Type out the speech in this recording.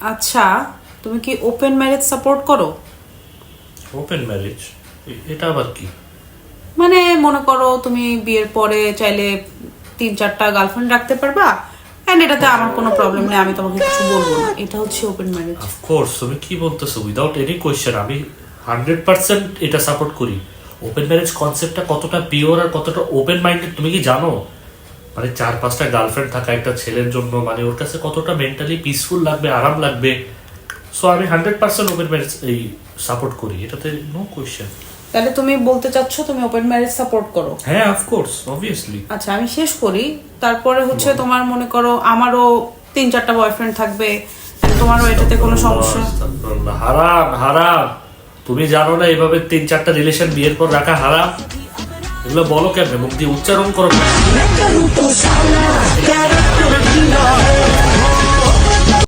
আচ্ছা, তুমি কি ওপেন ম্যারেজ সাপোর্ট করো? ওপেন ম্যারেজ এটা আবার কি? মানে মনে করো তুমি বিয়ের পরে চাইলে 3-4টা গার্লফ্রেন্ড রাখতে পারবা, এন্ড এটাতে আমার কোনো প্রবলেম নেই, আমি তোমাকে কিছু বলবো না, এটা হচ্ছে ওপেন ম্যারেজ। অফকোর্স, তুমি কি বলতেছো উইদাউট এনি কোয়েশ্চেন, আমি 100% এটা সাপোর্ট করি। ওপেন ম্যারেজ কনসেপ্টটা কতটা পিওর আর কতটা ওপেন মাইন্ডেড তুমি কি জানো? মানে 4-5টা গার্লফ্রেন্ড থাকা একটা ছেলের জন্য মানে ওর কাছে কতটা মেন্টালি পিসফুল লাগবে, আরাম লাগবে। সো আমি 100% ওপেন ম্যারেজ এই সাপোর্ট করি, এটাতে নো কোয়েশ্চেন। তাহলে তুমি বলতে চাচ্ছ তুমি ওপেন ম্যারেজ সাপোর্ট করো? হ্যাঁ, অফকোর্স, অবভিয়াসলি। আচ্ছা, আমি শেষ করি। তারপরে হচ্ছে তোমার মনে করো আমারও 3-4টা বয়ফ্রেন্ড থাকবে, and তোমারও এটাতে কোনো সমস্যা? হারাম হারাম, তুমি জানো না এভাবে 3-4টা রিলেশন বিয়ের পর রাখা হারাম? এগুলো বলো কেন, মুখ দিয়ে উচ্চারণ করো কেন?